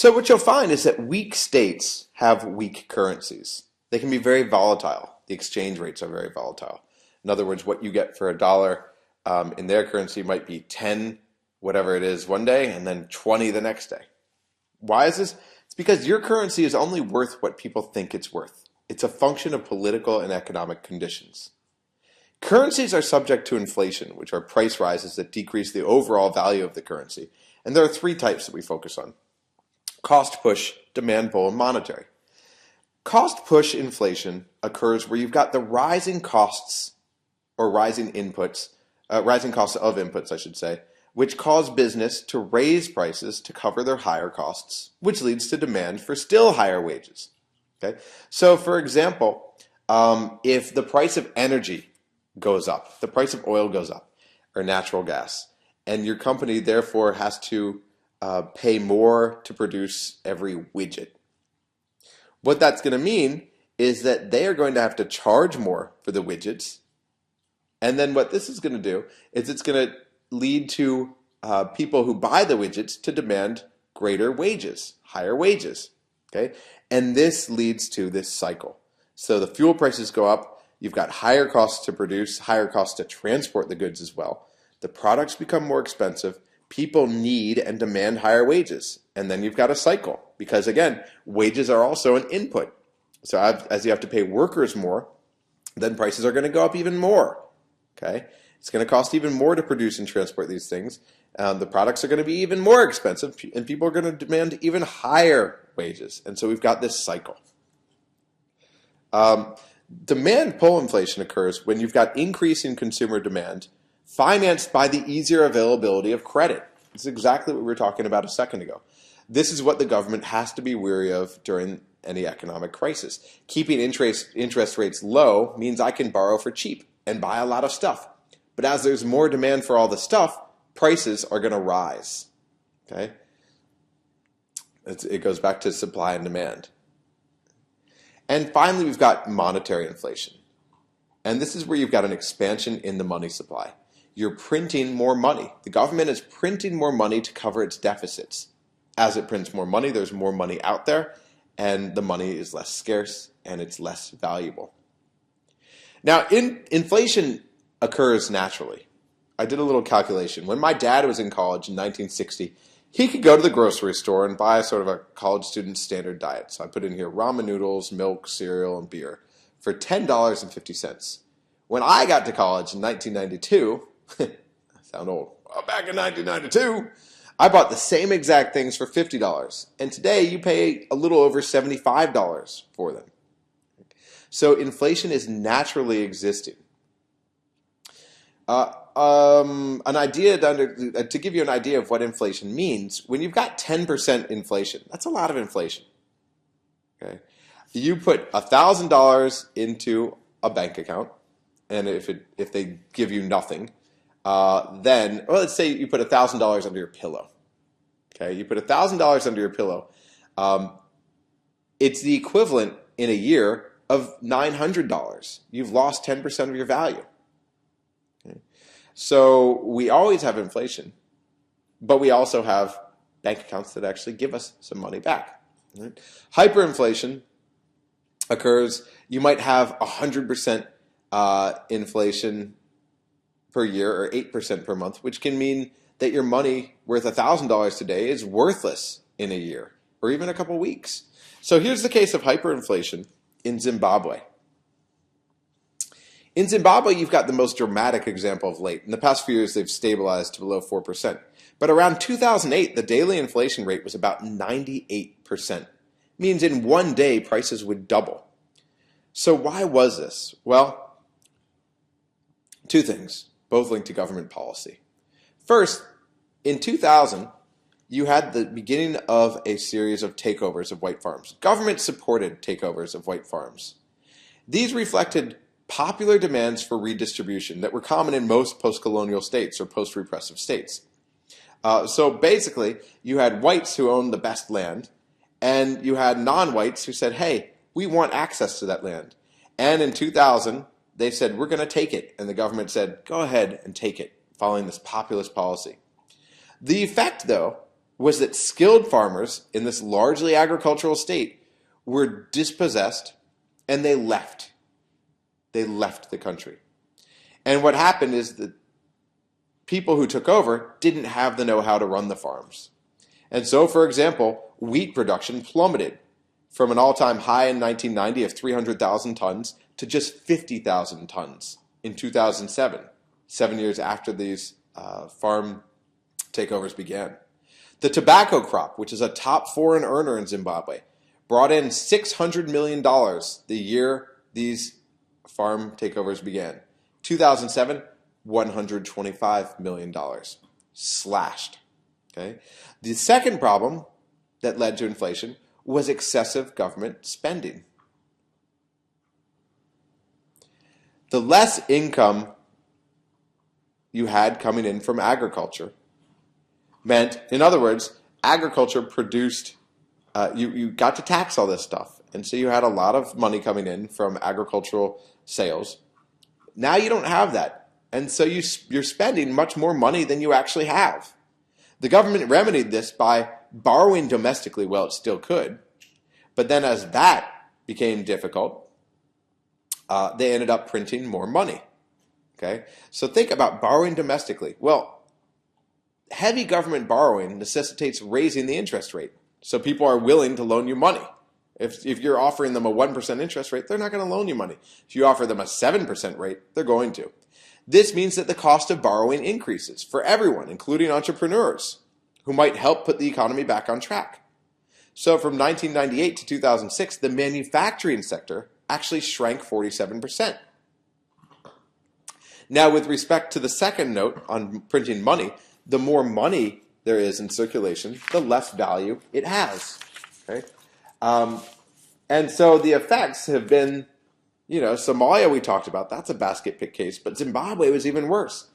So what you'll find is that weak states have weak currencies. They can be very volatile. The exchange rates are very volatile. In other words, what you get for a dollar in their currency might be 10, whatever it is, one day, and then 20 the next day. Why is this? It's because your currency is only worth what people think it's worth. It's a function of political and economic conditions. Currencies are subject to inflation, which are price rises that decrease the overall value of the currency. And there are three types that we focus on: cost push, demand pull, and monetary. Cost push inflation occurs where you've got the rising costs or rising costs of inputs, I should say, which cause business to raise prices to cover their higher costs, which leads to demand for still higher wages. Okay? So for example, if the price of energy goes up, the price of oil goes up, or natural gas, and your company therefore has to pay more to produce every widget. What that's going to mean is that they are going to have to charge more for the widgets. And then what this is going to do is it's going to lead to people who buy the widgets to demand greater wages, higher wages. Okay? And this leads to this cycle. So the fuel prices go up. You've got higher costs to produce, higher costs to transport the goods as well. The products become more expensive. People need and demand higher wages. And then you've got a cycle because, again, wages are also an input. So as you have to pay workers more, then prices are going to go up even more. Okay? It's going to cost even more to produce and transport these things. The products are going to be even more expensive, and people are going to demand even higher wages. And so we've got this cycle. Demand pull inflation occurs when you've got increase in consumer demand financed by the easier availability of credit. This is exactly what we were talking about a second ago. This is what the government has to be wary of during any economic crisis. Keeping interest rates low means I can borrow for cheap and buy a lot of stuff. But as there's more demand for all the stuff, prices are going to rise. Okay? It goes back to supply and demand. And finally, we've got monetary inflation. And this is where you've got an expansion in the money supply. You're printing more money. The government is printing more money to cover its deficits. As it prints more money, there's more money out there, and the money is less scarce and it's less valuable. Now, inflation occurs naturally. I did a little calculation. When my dad was in college in 1960, he could go to the grocery store and buy sort of a college student's standard diet. So I put in here ramen noodles, milk, cereal, and beer for $10.50. When I got to college in 1992, I sound old, back in 1992, I bought the same exact things for $50. And today you pay a little over $75 for them. So inflation is naturally existing. An idea to give you an idea of what inflation means, when you've got 10% inflation, that's a lot of inflation. Okay? You put $1,000 into a bank account, and if they give you nothing, then let's say you put $1,000 under your pillow. Okay, you put $1,000 under your pillow. It's the equivalent in a year of $900. You've lost 10% of your value. Okay? So we always have inflation, but we also have bank accounts that actually give us some money back. Right? Hyperinflation occurs. You might have 100% inflation per year or 8% per month, which can mean that your money worth $1,000 today is worthless in a year or even a couple weeks. So here's the case of hyperinflation in Zimbabwe. In Zimbabwe, you've got the most dramatic example of late. In the past few years, they've stabilized to below 4%. But around 2008, the daily inflation rate was about 98%. It means in one day, prices would double. So why was this? Well, two things, both linked to government policy. First, in 2000, you had the beginning of a series of takeovers of white farms. Government-supported takeovers of white farms. These reflected popular demands for redistribution that were common in most post-colonial states or post-repressive states. So basically, you had whites who owned the best land, and you had non-whites who said, hey, we want access to that land. And in 2000, they said, we're going to take it. And the government said, go ahead and take it, following this populist policy. The effect, though, was that skilled farmers in this largely agricultural state were dispossessed and they left. They left the country. And what happened is that people who took over didn't have the know-how to run the farms. And so, for example, wheat production plummeted from an all-time high in 1990 of 300,000 tons to just 50,000 tons in 2007, 7 years after these farm takeovers began. The tobacco crop, which is a top foreign earner in Zimbabwe, brought in $600 million the year these farm takeovers began. 2007, $125 million. Slashed. Okay? The second problem that led to inflation was excessive government spending. The less income you had coming in from agriculture meant, in other words, agriculture produced, you got to tax all this stuff. And so you had a lot of money coming in from agricultural sales. Now you don't have that. And so you're spending much more money than you actually have. The government remedied this by borrowing domestically, well, it still could. But then as that became difficult, they ended up printing more money. Okay? So think about borrowing domestically. Well, heavy government borrowing necessitates raising the interest rate. So people are willing to loan you money. If you're offering them a 1% interest rate, they're not going to loan you money. If you offer them a 7% rate, they're going to. This means that the cost of borrowing increases for everyone, including entrepreneurs, who might help put the economy back on track. So from 1998 to 2006, the manufacturing sector actually shrank 47%. Now, with respect to the second note on printing money, the more money there is in circulation, the less value it has. Okay? And so the effects have been, Somalia we talked about, that's a basket pick case, but Zimbabwe was even worse.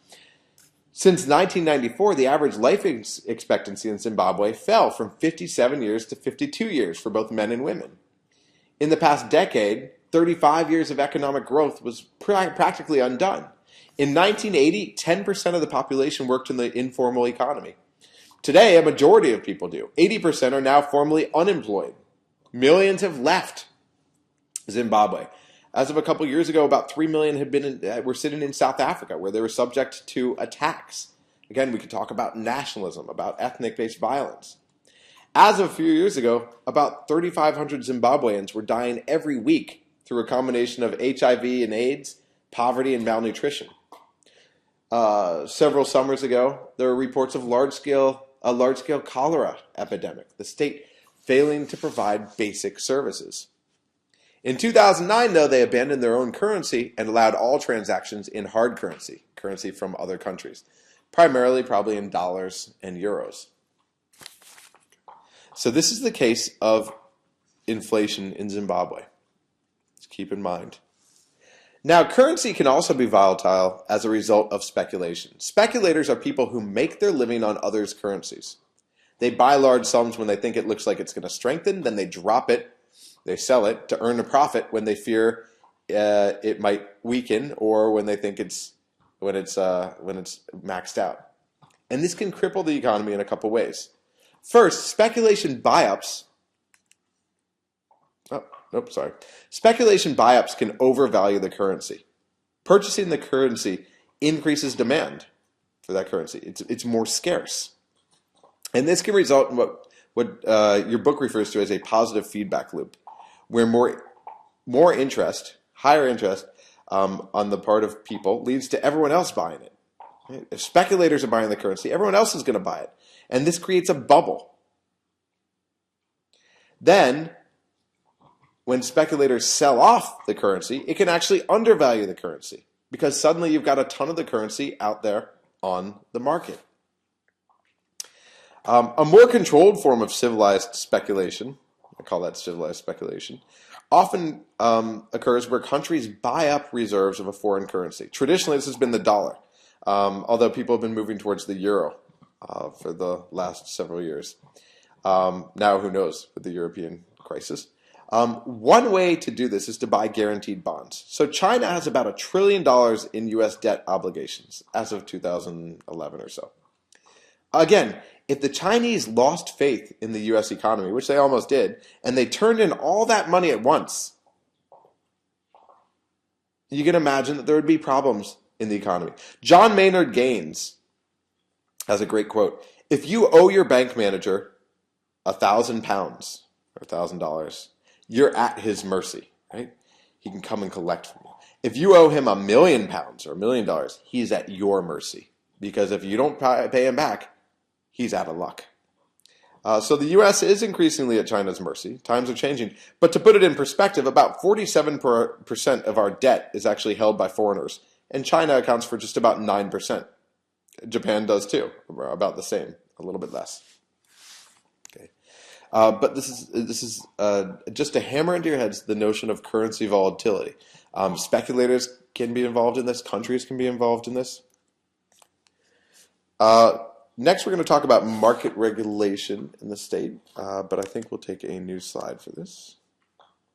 Since 1994, the average life expectancy in Zimbabwe fell from 57 years to 52 years for both men and women. In the past decade, 35 years of economic growth was practically undone. In 1980, 10% of the population worked in the informal economy. Today, a majority of people do. 80% are now formally unemployed. Millions have left Zimbabwe. As of a couple years ago, about 3 million were sitting in South Africa, where they were subject to attacks. Again, we could talk about nationalism, about ethnic-based violence. As of a few years ago, about 3,500 Zimbabweans were dying every week through a combination of HIV and AIDS, poverty, and malnutrition. Several summers ago, there were reports of a large-scale cholera epidemic, the state failing to provide basic services. In 2009, though, they abandoned their own currency and allowed all transactions in hard currency from other countries, primarily probably in dollars and euros. So this is the case of inflation in Zimbabwe. Let's keep in mind. Now, currency can also be volatile as a result of speculation. Speculators are people who make their living on others' currencies. They buy large sums when they think it looks like it's going to strengthen, then they drop it, they sell it to earn a profit when they fear it might weaken or when they think when it's maxed out. And this can cripple the economy in a couple ways. First, speculation buy-ups. Speculation buy-ups can overvalue the currency. Purchasing the currency increases demand for that currency. It's more scarce. And this can result in what your book refers to as a positive feedback loop, where more interest, higher interest on the part of people leads to everyone else buying it. If speculators are buying the currency, everyone else is going to buy it. And this creates a bubble. Then, when speculators sell off the currency, it can actually undervalue the currency because suddenly you've got a ton of the currency out there on the market. A more controlled form of civilized speculation, I call that civilized speculation, often occurs where countries buy up reserves of a foreign currency. Traditionally, this has been the dollar, although people have been moving towards the euro for the last several years. Now, who knows with the European crisis. One way to do this is to buy guaranteed bonds. So China has about $1 trillion in U.S. debt obligations as of 2011 or so. Again, If the Chinese lost faith in the U.S. economy, which they almost did, and they turned in all that money at once, you can imagine that there would be problems in the economy. John Maynard Keynes has a great quote. If you owe your bank manager £1,000 or $1,000, you're at his mercy, right? He can come and collect from you. If you owe him £1 million or $1 million, he's at your mercy. Because if you don't pay him back, he's out of luck. So the U.S. is increasingly at China's mercy. Times are changing. But to put it in perspective, about 47% of our debt is actually held by foreigners. And China accounts for just about 9%. Japan does too, about the same, a little bit less. Okay. But this is just to hammer into your heads the notion of currency volatility. Speculators can be involved in this. Countries can be involved in this. Next, we're going to talk about market regulation in the state, but I think we'll take a new slide for this.